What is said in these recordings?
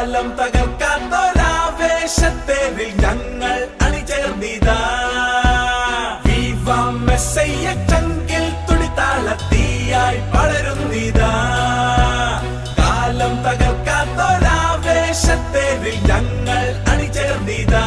കാലം തകർക്കാത്തൊരാവേശത്തേരിൽ ഞങ്ങൾ അണിചേർന്നിതാ വിവാം മെസ്സയ്യ ചങ്കിൽ തുടിത്താളത്തീയായി പടരുന്നിതാ കാലം തകർക്കാത്തൊരാവേശത്തേരിൽ ഞങ്ങൾ അണിചേർന്നിതാ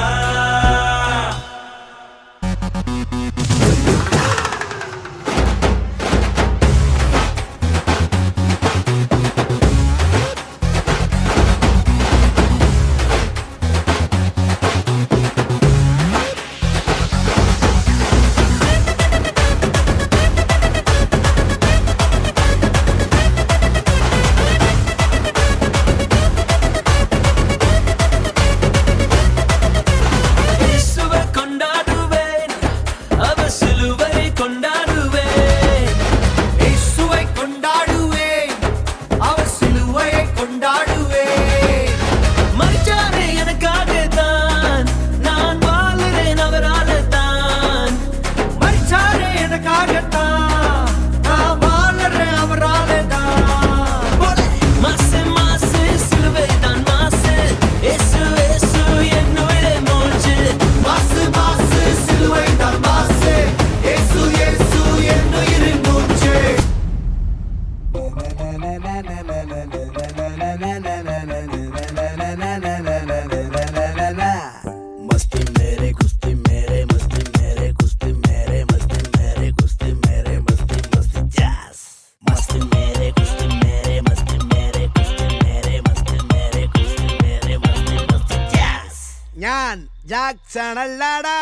ഞാൻ ജാക്സൺ അല്ലാടാ,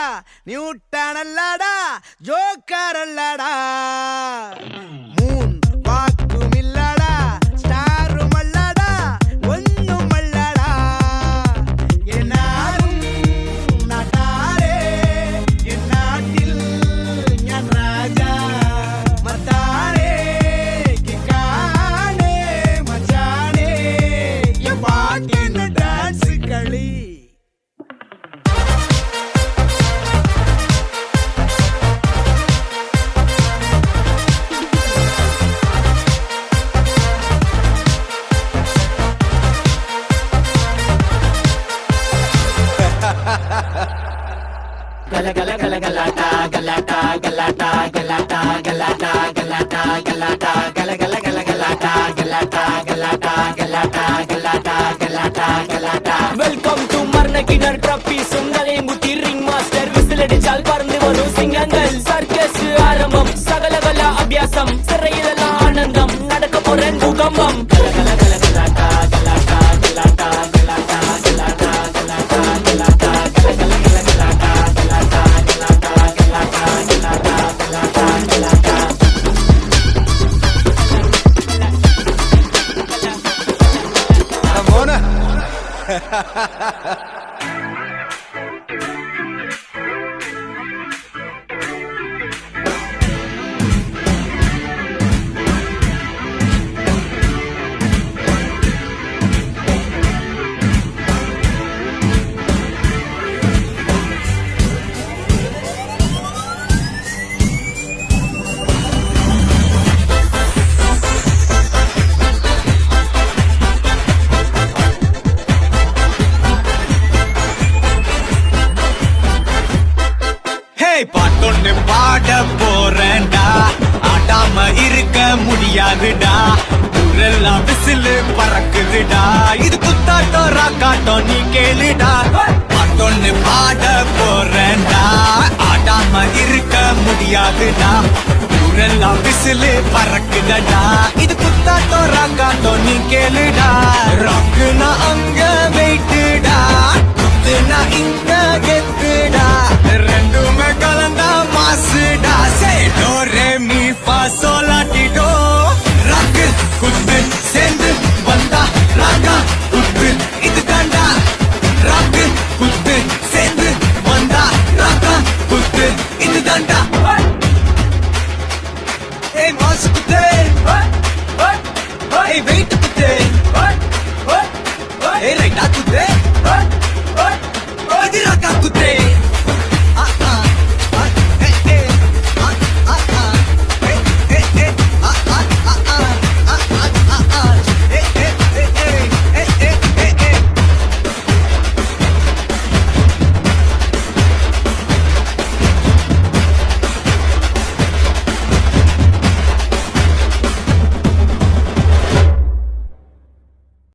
ന്യൂട്ടൺ അല്ലാടാ, ജോക്കർ അല്ലാടാ, മൂൺ വാക്കുമില്ലടാ, സ്റ്റാറും അല്ലാടാ, ഒന്നുമല്ലടാ, എന്നാലും നാട്ടാരേ എൻ നാട്ടിൽ ഞാൻ രാജാ, മത്താരേ കിക്കാനേ മച്ചാനേ എൻ പാട്ടിന് ഡാൻസ് കളി. Gala gala gala galata galata galata galata galata galata galata gala gala gala galata galata galata galata galata galata galata. Welcome to Marnakinar Trophy Sungale Muthi Ring Master whistle அடிச்சால் பறந்து வரும் சிங்கங்கள் circus ஆரம்பம் சகலகல அபியாசம் சிறையில ஆனந்தம் நடக்க போற பூகம்பம். Gala gala gala galata galata galata galata galata galata galata gala gala gala galata galata galata galata galata galata galata. Ramona. பாட்டொன்னு பாட போறேன்டா ஆடாம இருக்க முடியாதுடா ஊரெல்லாம் விசிலு பறக்குதுடா இது குத்தாட்டம் ராக்காட்டம் நீ கேளுடா பாட்டொன்னு பாட போறேன்டா ஆடாம இருக்க முடியாதுடா ஊரெல்லாம் விசிலு பறக்குதடா இது குத்தாட்டம் ராக்காட்டம் நீ கேளுடா ராக்குனா அங்க வெயிட்டுடா குத்துனா இங்க கெத்துடா ரெண்டுமே கலந்தா மாசுடா சே டோ ரே மீ ஃபா சோல் லா டி டோ ராக்கு குத்து சேர்ந்து வந்தா ராகா குத்து இது தாண்டா ராக்கு குத்து சேர்ந்து வந்தா ராகா குத்து இது தாண்டா. ஏய் மாசு குத்து ஏய் வெயிட் குத்து ஏய் ரைட்டா குத்து